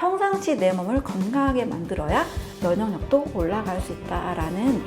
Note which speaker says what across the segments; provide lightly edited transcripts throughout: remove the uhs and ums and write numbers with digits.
Speaker 1: 평상시 내 몸을 건강하게 만들어야 면역력도 올라갈 수 있다라는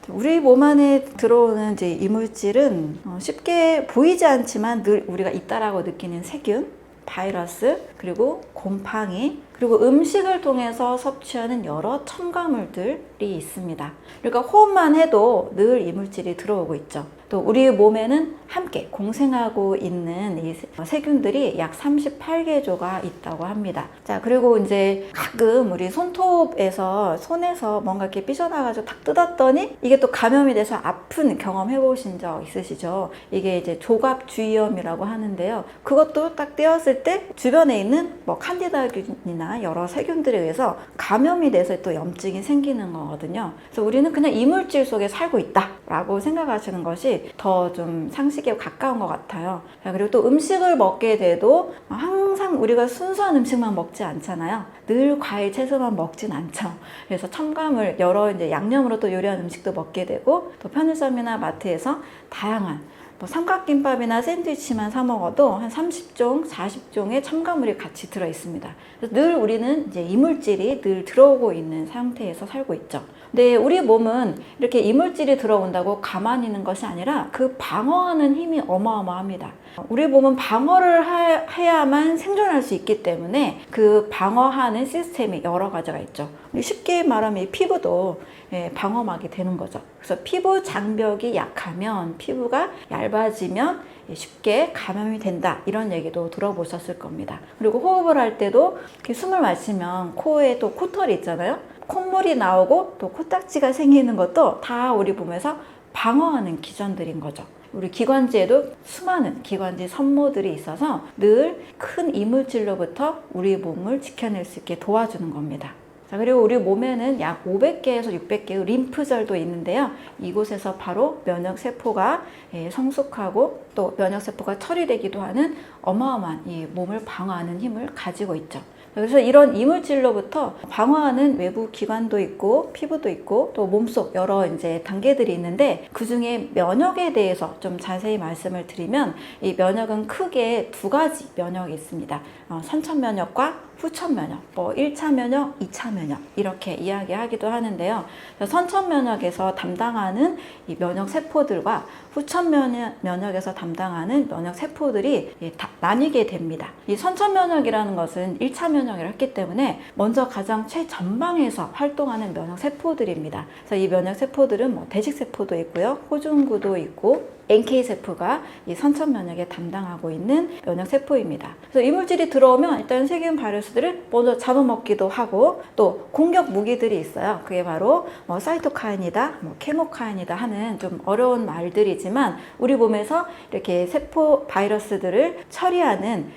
Speaker 1: 우리 몸 안에 들어오는 이제 이물질은 쉽게 보이지 않지만 늘 우리가 있다라고 느끼는 세균, 바이러스, 그리고 곰팡이, 그리고 음식을 통해서 섭취하는 여러 첨가물들이 있습니다. 그러니까 호흡만 해도 늘 이물질이 들어오고 있죠. 또 우리 몸에는 함께 공생하고 있는 이 세균들이 약 38개조가 있다고 합니다. 자, 그리고 이제 가끔 우리 손톱에서 손에서 뭔가 이렇게 삐져나가지고 탁 뜯었더니 이게 또 감염이 돼서 아픈 경험 해보신 적 있으시죠? 이게 이제 조갑주의염이라고 하는데요. 그것도 딱 떼었을 때 주변에 있는 뭐 칸디다균이나 여러 세균들에 의해서 감염이 돼서 또 염증이 생기는 거거든요. 그래서 우리는 그냥 이물질 속에 살고 있다라고 생각하시는 것이 더 좀 상식에 가까운 것 같아요. 그리고 또 음식을 먹게 돼도 항상 우리가 순수한 음식만 먹지 않잖아요. 늘 과일, 채소만 먹진 않죠. 그래서 첨가물, 여러 이제 양념으로 또 요리한 음식도 먹게 되고, 또 편의점이나 마트에서 다양한 뭐 삼각김밥이나 샌드위치만 사 먹어도 한 30종, 40종의 첨가물이 같이 들어 있습니다. 그래서 늘 우리는 이제 이물질이 늘 들어오고 있는 상태에서 살고 있죠. 근데 우리 몸은 이렇게 이물질이 들어온다고 가만히 있는 것이 아니라 그 방어하는 힘이 어마어마합니다. 우리 몸은 방어를 해야만 생존할 수 있기 때문에 그 방어하는 시스템이 여러 가지가 있죠. 쉽게 말하면 이 피부도 방어막이 되는 거죠. 그래서 피부 장벽이 약하면, 피부가 얇아지면 쉽게 감염이 된다, 이런 얘기도 들어보셨을 겁니다. 그리고 호흡을 할 때도 숨을 마시면 코에 또 코털이 있잖아요. 콧물이 나오고 또 코딱지가 생기는 것도 다 우리 몸에서 방어하는 기전들인 거죠. 우리 기관지에도 수많은 기관지 섬모들이 있어서 늘 큰 이물질로부터 우리 몸을 지켜낼 수 있게 도와주는 겁니다. 자, 그리고 우리 몸에는 약 500개에서 600개의 림프절도 있는데요. 이곳에서 바로 면역세포가 성숙하고 또 면역세포가 처리되기도 하는 어마어마한 이 몸을 방어하는 힘을 가지고 있죠. 그래서 이런 이물질로부터 방어하는 외부 기관도 있고 피부도 있고 또 몸속 여러 이제 단계들이 있는데, 그 중에 면역에 대해서 좀 자세히 말씀을 드리면, 이 면역은 크게 두 가지 면역이 있습니다. 선천 면역과 후천 면역, 뭐 1차 면역, 2차 면역 이렇게 이야기하기도 하는데요. 선천 면역에서 담당하는 이 면역 세포들과 후천 면역에서 담당하는 면역 세포들이 나뉘게 됩니다. 이 선천 면역이라는 것은 1차 면역을 했기 때문에 먼저 가장 최전방에서 활동하는 면역 세포들입니다. 그래서 이 면역 세포들은 뭐 대식 세포도 있고요, 호중구도 있고, NK세포가 이 선천 면역에 담당하고 있는 면역 세포입니다. 그래서 이물질이 들어오면 일단 세균 바이러스들을 먼저 잡아먹기도 하고, 또 공격 무기들이 있어요. 그게 바로 뭐 사이토카인이다, 뭐 케모카인이다 하는 좀 어려운 말들이지만, 우리 몸에서 이렇게 세포 바이러스들을 처리하는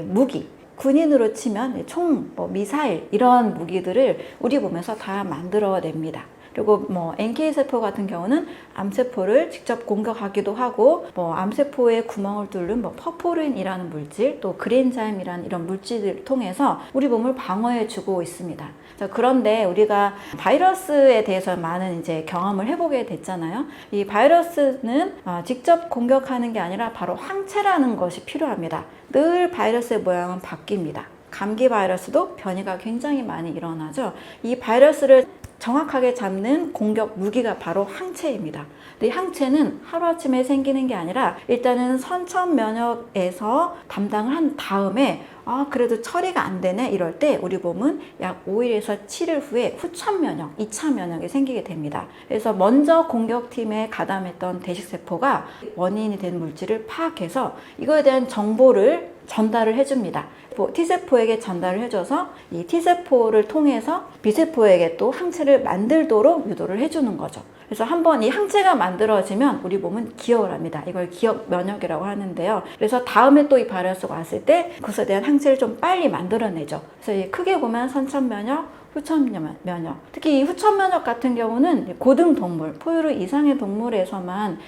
Speaker 1: 무기, 군인으로 치면 총, 뭐 미사일, 이런 무기들을 우리 몸에서 다 만들어냅니다. 그리고 뭐 NK세포 같은 경우는 암세포를 직접 공격하기도 하고, 뭐 암세포에 구멍을 뚫는 뭐 퍼포린이라는 물질, 또 그린자임이라는 이런 물질을 통해서 우리 몸을 방어해 주고 있습니다. 자, 그런데 우리가 바이러스에 대해서 많은 이제 경험을 해보게 됐잖아요. 이 바이러스는 직접 공격하는 게 아니라 바로 항체라는 것이 필요합니다. 늘 바이러스의 모양은 바뀝니다. 감기 바이러스도 변이가 굉장히 많이 일어나죠. 이 바이러스를 정확하게 잡는 공격 무기가 바로 항체입니다. 근데 이 항체는 하루아침에 생기는 게 아니라 일단은 선천 면역에서 담당을 한 다음에 그래도 처리가 안 되네 이럴 때 우리 몸은 약 5일에서 7일 후에 후천 면역, 2차 면역이 생기게 됩니다. 그래서 먼저 공격팀에 가담했던 대식세포가 원인이 된 물질을 파악해서 이거에 대한 정보를 전달을 해줍니다. T세포에게 전달을 해줘서 이 T세포를 통해서 B세포에게 또 항체를 만들도록 유도를 해주는 거죠. 그래서 한번 이 항체가 만들어지면 우리 몸은 기억을 합니다. 이걸 기억 면역이라고 하는데요. 그래서 다음에 또 이 바이러스가 왔을 때 그것에 대한 항체를 좀 빨리 만들어내죠. 그래서 크게 보면 선천 면역, 후천 면역, 특히 이 후천 면역 같은 경우는 고등 동물, 포유류 이상의 동물에서만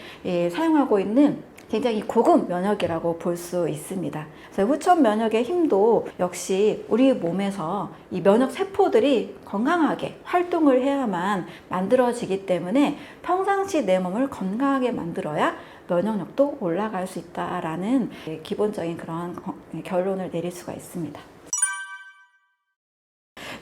Speaker 1: 사용하고 있는 굉장히 고급 면역이라고 볼 수 있습니다. 그래서 후천 면역의 힘도 역시 우리 몸에서 이 면역 세포들이 건강하게 활동을 해야만 만들어지기 때문에 평상시 내 몸을 건강하게 만들어야 면역력도 올라갈 수 있다라는 기본적인 그런 결론을 내릴 수가 있습니다.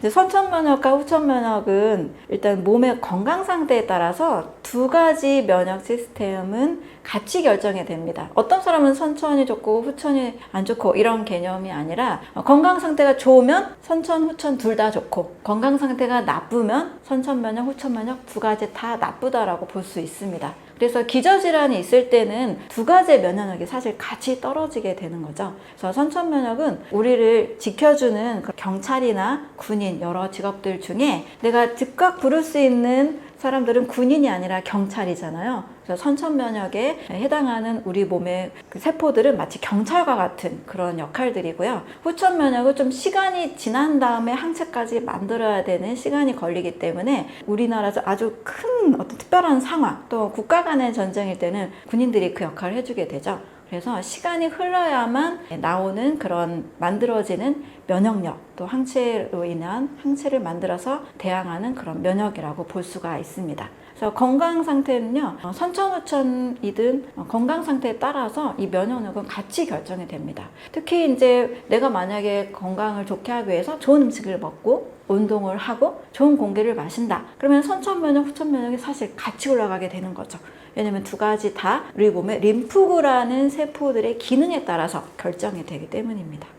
Speaker 1: 선천면역과 후천면역은 일단 몸의 건강 상태에 따라서 두 가지 면역 시스템은 같이 결정이 됩니다. 어떤 사람은 선천이 좋고 후천이 안 좋고 이런 개념이 아니라 건강 상태가 좋으면 선천, 후천 둘 다 좋고 건강 상태가 나쁘면 선천면역, 후천면역 두 가지 다 나쁘다라고 볼 수 있습니다. 그래서 기저질환이 있을 때는 두 가지의 면역력이 사실 같이 떨어지게 되는 거죠. 그래서 선천면역은 우리를 지켜주는 경찰이나 군인 여러 직업들 중에 내가 즉각 부를 수 있는 사람들은 군인이 아니라 경찰이잖아요. 그래서 선천면역에 해당하는 우리 몸의 그 세포들은 마치 경찰과 같은 그런 역할들이고요. 후천면역은 좀 시간이 지난 다음에 항체까지 만들어야 되는 시간이 걸리기 때문에 우리나라에서 아주 큰 어떤 특별한 상황 또 국가 간의 전쟁일 때는 군인들이 그 역할을 해주게 되죠. 그래서 시간이 흘러야만 나오는 그런 만들어지는 면역력 또 항체로 인한 항체를 만들어서 대항하는 그런 면역이라고 볼 수가 있습니다. 그래서 건강 상태는요, 선천, 후천이든 건강 상태에 따라서 이 면역력은 같이 결정이 됩니다. 특히 이제 내가 만약에 건강을 좋게 하기 위해서 좋은 음식을 먹고 운동을 하고 좋은 공기를 마신다. 그러면 선천 면역, 후천 면역이 사실 같이 올라가게 되는 거죠. 왜냐면 두 가지 다 우리 몸의 림프구라는 세포들의 기능에 따라서 결정이 되기 때문입니다.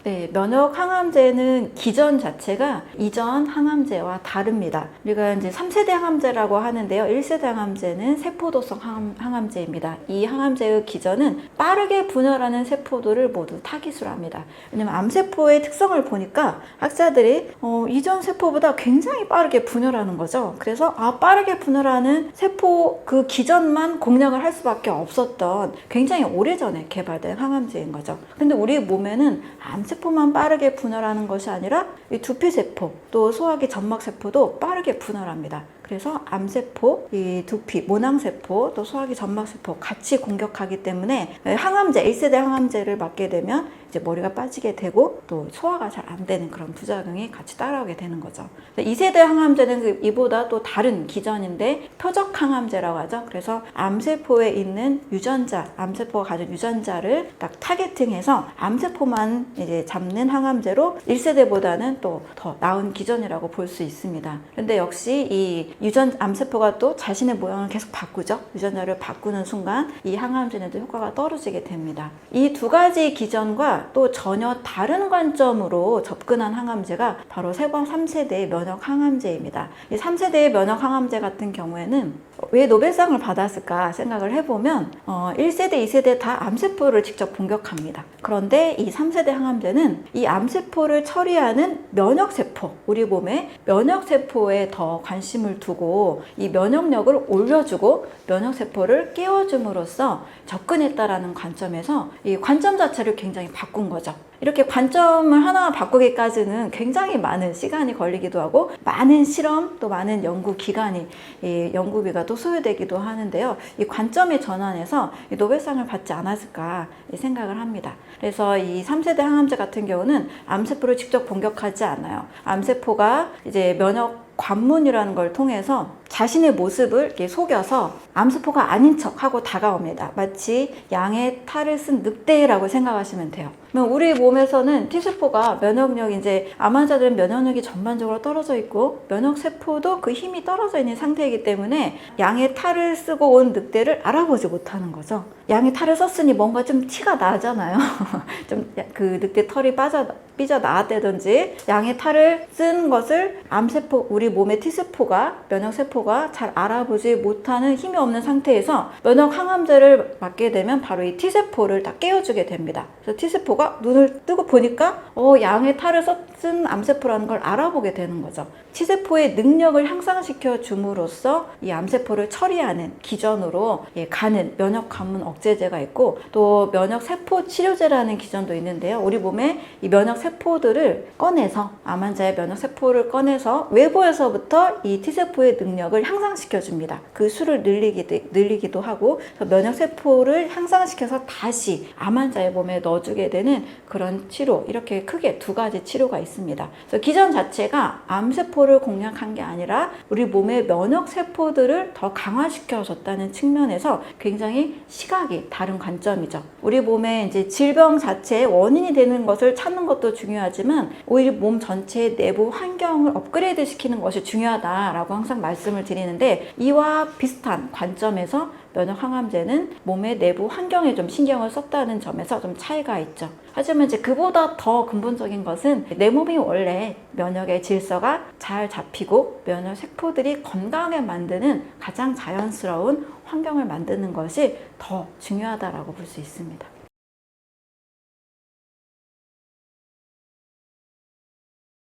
Speaker 1: 네, 면역 항암제는 기전 자체가 이전 항암제와 다릅니다. 우리가 이제 3세대 항암제라고 하는데요. 1세대 항암제는 세포도성 항암제입니다. 이 항암제의 기전은 빠르게 분열하는 세포들을 모두 타깃으로 합니다. 왜냐면 암세포의 특성을 보니까 학자들이 이전 세포보다 굉장히 빠르게 분열하는 거죠. 그래서 빠르게 분열하는 세포 그 기전만 공략을 할 수밖에 없었던 굉장히 오래전에 개발된 항암제인 거죠. 근데 우리 몸에는 암세포만 빠르게 분열하는 것이 아니라 이 두피세포 또 소화기 점막세포도 빠르게 분열합니다. 그래서 암세포, 이 두피, 모낭세포, 또 소화기 점막세포 같이 공격하기 때문에 항암제, 1세대 항암제를 맞게 되면 이제 머리가 빠지게 되고 또 소화가 잘 안 되는 그런 부작용이 같이 따라오게 되는 거죠. 2세대 항암제는 이보다 또 다른 기전인데 표적 항암제라고 하죠. 그래서 암세포에 있는 유전자, 암세포가 가진 유전자를 딱 타겟팅해서 암세포만 이제 잡는 항암제로 1세대보다는 또 더 나은 기전이라고 볼 수 있습니다. 그런데 역시 이 암세포가 또 자신의 모양을 계속 바꾸죠. 유전자를 바꾸는 순간 이 항암제는 또 효과가 떨어지게 됩니다. 이 두 가지 기전과 또 전혀 다른 관점으로 접근한 항암제가 바로 3세대의 면역 항암제입니다. 이 3세대의 면역 항암제 같은 경우에는 왜 노벨상을 받았을까 생각을 해보면 1세대, 2세대 다 암세포를 직접 공격합니다. 그런데 이 3세대 항암제는 이 암세포를 처리하는 면역세포, 우리 몸의 면역세포에 더 관심을 두고 이 면역력을 올려주고 면역세포를 깨워줌으로써 접근했다라는 관점에서 이 관점 자체를 굉장히 바꾼 거죠. 이렇게 관점을 하나 바꾸기까지는 굉장히 많은 시간이 걸리기도 하고 많은 실험 또 많은 연구 기간이 연구비가 또 소요되기도 하는데요. 이 관점의 전환에서 이 노벨상을 받지 않았을까 생각을 합니다. 그래서 이 3세대 항암제 같은 경우는 암세포를 직접 공격하지 않아요. 암세포가 이제 면역 관문이라는 걸 통해서 자신의 모습을 이렇게 속여서 암세포가 아닌 척하고 다가옵니다. 마치 양의 탈을 쓴 늑대라고 생각하시면 돼요. 우리 몸에서는 T세포가 면역력, 이제 암 환자들은 면역력이 전반적으로 떨어져 있고 면역세포도 그 힘이 떨어져 있는 상태이기 때문에 양의 탈을 쓰고 온 늑대를 알아보지 못하는 거죠. 양의 탈을 썼으니 뭔가 좀 티가 나잖아요. 좀 그 늑대 털이 삐져나왔다든지 양의 탈을 쓴 것을 암세포, 우리 몸의 T세포가, 면역세포가 잘 알아보지 못하는 힘이 없는 상태에서 면역 항암제를 맞게 되면 바로 이 T세포를 다 깨워주게 됩니다. 그래서 T세포가 눈을 뜨고 보니까 양의 탈을 쓴 암세포라는 걸 알아보게 되는 거죠. T세포의 능력을 향상시켜 줌으로써 이 암세포를 처리하는 기전으로 가는 면역 관문 억제제가 있고 또 면역세포 치료제라는 기전도 있는데요. 우리 몸에 이 면역세포들을 꺼내서 암 환자의 면역세포를 꺼내서 외부에서부터 이 T세포의 능력을 향상시켜 줍니다. 그 수를 늘리기도 하고 면역세포를 향상시켜서 다시 암 환자의 몸에 넣어주게 되는 되는 그런 치료, 이렇게 크게 두 가지 치료가 있습니다. 그래서 기전 자체가 암세포를 공략한 게 아니라 우리 몸의 면역세포들을 더 강화시켜줬다는 측면에서 굉장히 시각이 다른 관점이죠. 우리 몸에 이제 질병 자체의 원인이 되는 것을 찾는 것도 중요하지만 오히려 몸 전체의 내부 환경을 업그레이드 시키는 것이 중요하다라고 항상 말씀을 드리는데, 이와 비슷한 관점에서 면역 항암제는 몸의 내부 환경에 좀 신경을 썼다는 점에서 좀 차이가 있죠. 하지만 이제 그보다 더 근본적인 것은 내 몸이 원래 면역의 질서가 잘 잡히고 면역 세포들이 건강하게 만드는 가장 자연스러운 환경을 만드는 것이 더 중요하다라고 볼 수 있습니다.